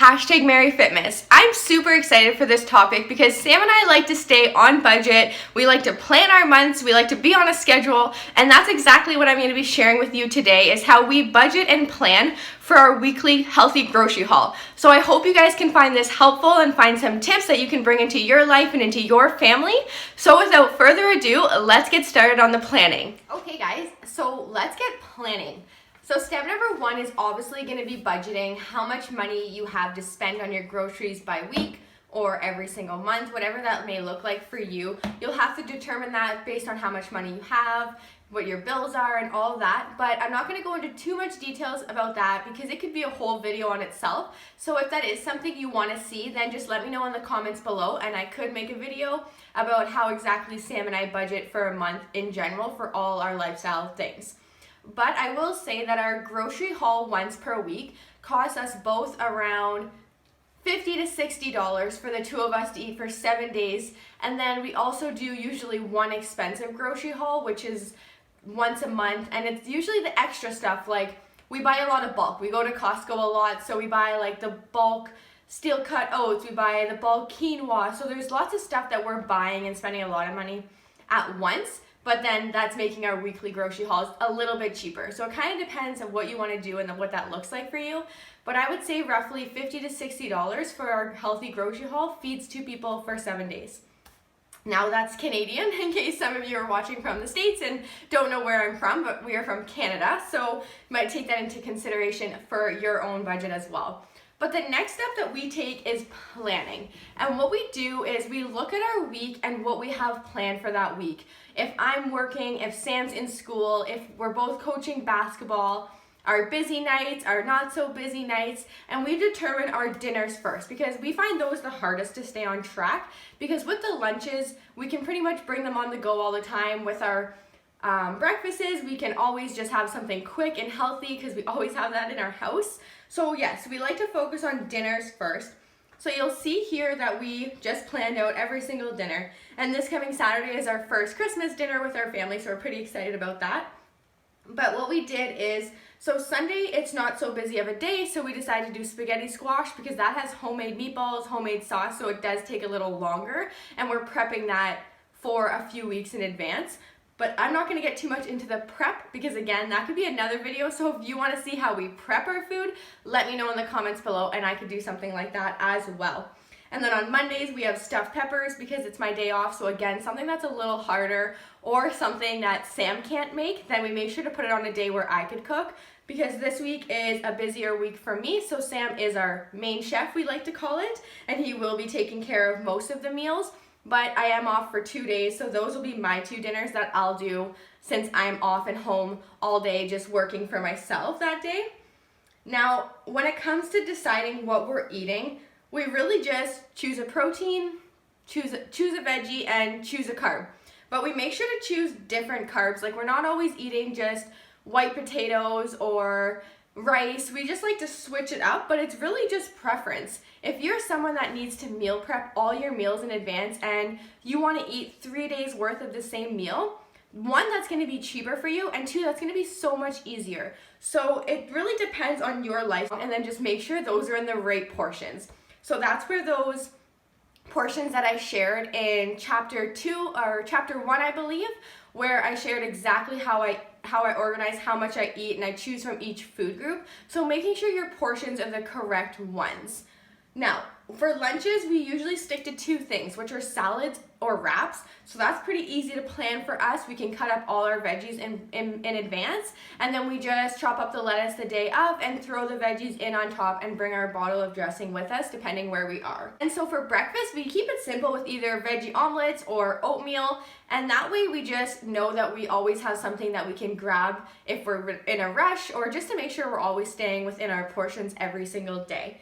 #MaryFitness. I'm super excited for this topic because Sam and I like to stay on budget. We like to plan our months. We like to be on a schedule. And that's exactly what I'm going to be sharing with you today is how we budget and plan for our weekly healthy grocery haul. So I hope you guys can find this helpful and find some tips that you can bring into your life and into your family. So without further ado, let's get started on the planning. Okay guys, so let's get planning. So step number one is obviously going to be budgeting how much money you have to spend on your groceries by week or every single month, whatever that may look like for you. You'll have to determine that based on how much money you have, what your bills are, and all of that. But I'm not going to go into too much details about that because it could be a whole video on itself. So if that is something you want to see, then just let me know in the comments below and I could make a video about how exactly Sam and I budget for a month in general for all our lifestyle things. But I will say that our grocery haul once per week costs us both around $50 to $60 for the two of us to eat for 7 days. And then we also do usually one expensive grocery haul, which is once a month. And it's usually the extra stuff, like we buy a lot of bulk. We go to Costco a lot, so we buy like the bulk steel cut oats, we buy the bulk quinoa. So there's lots of stuff that we're buying and spending a lot of money at once. But then that's making our weekly grocery hauls a little bit cheaper. So it kind of depends on what you want to do and what that looks like for you. But I would say roughly $50 to $60 for our healthy grocery haul feeds two people for 7 days. Now that's Canadian, in case some of you are watching from the States and don't know where I'm from, but we are from Canada. So you might take that into consideration for your own budget as well. But the next step that we take is planning. And what we do is we look at our week and what we have planned for that week. If I'm working, if Sam's in school, if we're both coaching basketball, our busy nights, our not so busy nights, and we determine our dinners first because we find those the hardest to stay on track because with the lunches, we can pretty much bring them on the go all the time. With our breakfasts, we can always just have something quick and healthy because we always have that in our house. So yes, we like to focus on dinners first. So you'll see here that we just planned out every single dinner. And this coming Saturday is our first Christmas dinner with our family, so we're pretty excited about that. But what we did is, so Sunday it's not so busy of a day, so we decided to do spaghetti squash because that has homemade meatballs, homemade sauce, so it does take a little longer. And we're prepping that for a few weeks in advance. But I'm not going to get too much into the prep because again, that could be another video. So if you want to see how we prep our food, let me know in the comments below and I could do something like that as well. And then on Mondays, we have stuffed peppers because it's my day off. So again, something that's a little harder or something that Sam can't make, then we make sure to put it on a day where I could cook because this week is a busier week for me. So Sam is our main chef, we like to call it, and he will be taking care of most of the meals. But I am off for 2 days, so those will be my two dinners that I'll do since I'm off and home all day just working for myself that day. Now, when it comes to deciding what we're eating, we really just choose a protein, choose a veggie, and choose a carb. But we make sure to choose different carbs. Like we're not always eating just white potatoes or rice. We just like to switch it up, but it's really just preference. If you're someone that needs to meal prep all your meals in advance and you want to eat 3 days worth of the same meal, one, that's going to be cheaper for you, and two, that's going to be so much easier. So it really depends on your life, and then just make sure those are in the right portions. So that's where those portions that I shared in chapter 2 or chapter 1, I believe, where I shared exactly how I organize how much I eat and I choose from each food group. So making sure your portions are the correct ones. Now, for lunches, we usually stick to two things, which are salads or wraps. So that's pretty easy to plan for us. We can cut up all our veggies in advance, and then we just chop up the lettuce the day of and throw the veggies in on top and bring our bottle of dressing with us, depending where we are. And so for breakfast, we keep it simple with either veggie omelets or oatmeal, and that way we just know that we always have something that we can grab if we're in a rush, or just to make sure we're always staying within our portions every single day.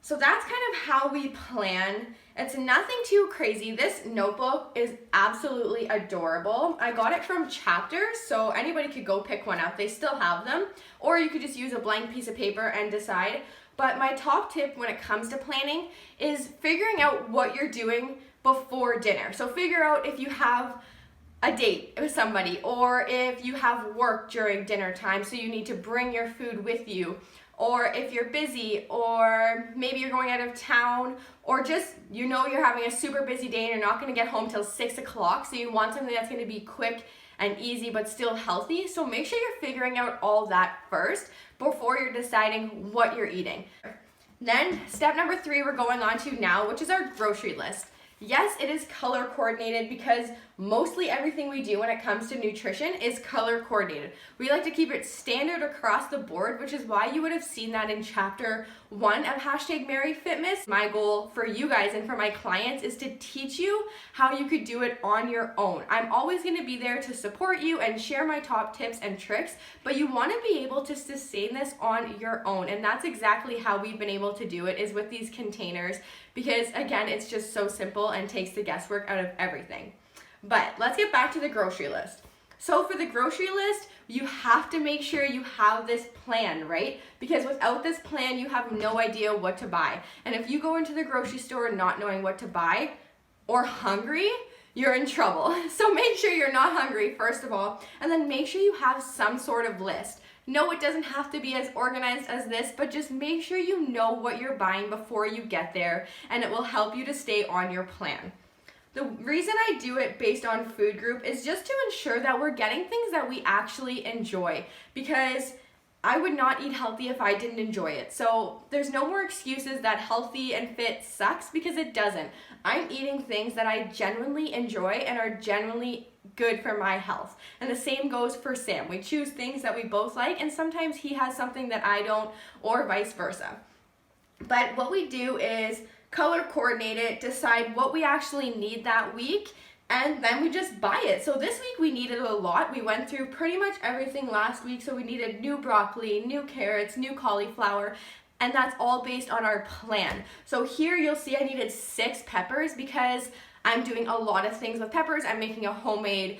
So that's kind of how we plan. It's nothing too crazy. This notebook is absolutely adorable. I got it from Chapters, so anybody could go pick one up. They still have them. Or you could just use a blank piece of paper and decide. But my top tip when it comes to planning is figuring out what you're doing before dinner. So figure out if you have a date with somebody, or if you have work during dinner time, so you need to bring your food with you, or if you're busy, or maybe you're going out of town, or just you're having a super busy day and you're not going to get home till 6 o'clock, so you want something that's going to be quick and easy but still healthy. So make sure you're figuring out all that first before you're deciding what you're eating. Then step number 3 we're going on to now, which is our grocery list. Yes, it is color coordinated because mostly everything we do when it comes to nutrition is color coordinated. We like to keep it standard across the board, which is why you would have seen that in chapter 1 of #MaryFitness. My goal for you guys and for my clients is to teach you how you could do it on your own. I'm always going to be there to support you and share my top tips and tricks, but you want to be able to sustain this on your own. And that's exactly how we've been able to do it, is with these containers, because again, it's just so simple and takes the guesswork out of everything. But let's get back to the grocery list. So for the grocery list, you have to make sure you have this plan, right? Because without this plan, you have no idea what to buy. And if you go into the grocery store not knowing what to buy or hungry, you're in trouble. So make sure you're not hungry, first of all, and then make sure you have some sort of list. No, it doesn't have to be as organized as this, but just make sure you know what you're buying before you get there, and it will help you to stay on your plan. The reason I do it based on food group is just to ensure that we're getting things that we actually enjoy, because I would not eat healthy if I didn't enjoy it. So there's no more excuses that healthy and fit sucks, because it doesn't. I'm eating things that I genuinely enjoy and are genuinely good for my health. And the same goes for Sam. We choose things that we both like, and sometimes he has something that I don't, or vice versa. But what we do is color coordinate it, decide what we actually need that week, and then we just buy it. So this week we needed a lot. We went through pretty much everything last week, so we needed new broccoli, new carrots, new cauliflower, and that's all based on our plan. So here you'll see I needed 6 peppers because I'm doing a lot of things with peppers. I'm making a homemade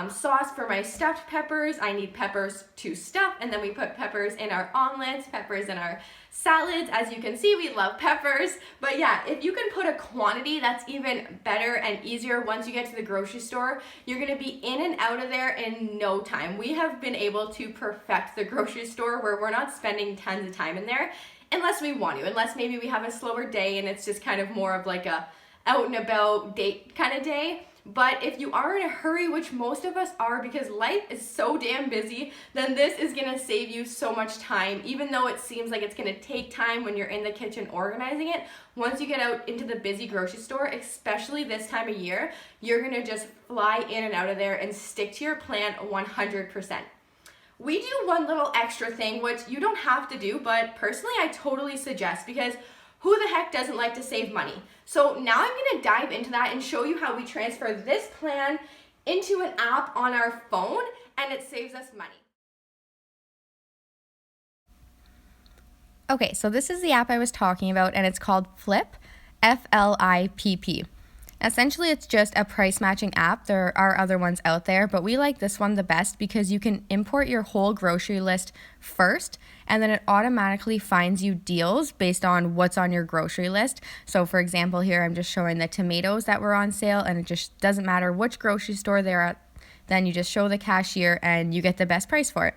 sauce for my stuffed peppers. I need peppers to stuff, and then we put peppers in our omelets, peppers in our salads. As you can see, we love peppers. But yeah, if you can put a quantity, that's even better and easier. Once you get to the grocery store, you're gonna be in and out of there in no time. We have been able to perfect the grocery store where we're not spending tons of time in there unless we want to, unless maybe we have a slower day and it's just kind of more of like a out and about date kind of day. But if you are in a hurry, which most of us are because life is so damn busy, then this is gonna save you so much time. Even though it seems like it's gonna take time when you're in the kitchen organizing it, once you get out into the busy grocery store, especially this time of year, you're gonna just fly in and out of there and stick to your plan 100%. We do one little extra thing, which you don't have to do, but personally I totally suggest, because who the heck doesn't like to save money? So now I'm gonna dive into that and show you how we transfer this plan into an app on our phone, and it saves us money. Okay, so this is the app I was talking about, and it's called Flip, F-L-I-P-P. Essentially, it's just a price matching app. There are other ones out there, but we like this one the best because you can import your whole grocery list first, and then it automatically finds you deals based on what's on your grocery list. So for example, here I'm just showing the tomatoes that were on sale, and it just doesn't matter which grocery store they're at. Then you just show the cashier and you get the best price for it.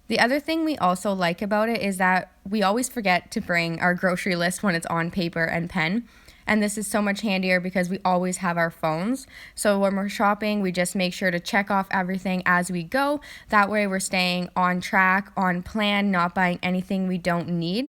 The other thing we also like about it is that we always forget to bring our grocery list when it's on paper and pen. And this is so much handier because we always have our phones. So when we're shopping, we just make sure to check off everything as we go. That way we're staying on track, on plan, not buying anything we don't need.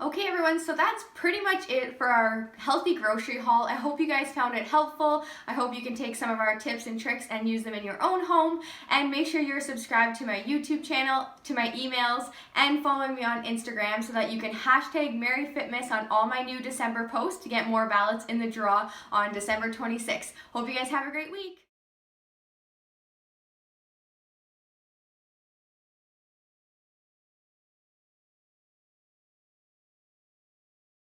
Okay everyone, so that's pretty much it for our healthy grocery haul. I hope you guys found it helpful. I hope you can take some of our tips and tricks and use them in your own home. And make sure you're subscribed to my YouTube channel, to my emails, and following me on Instagram so that you can hashtag MaryFitness on all my new December posts to get more ballots in the draw on December 26th. Hope you guys have a great week.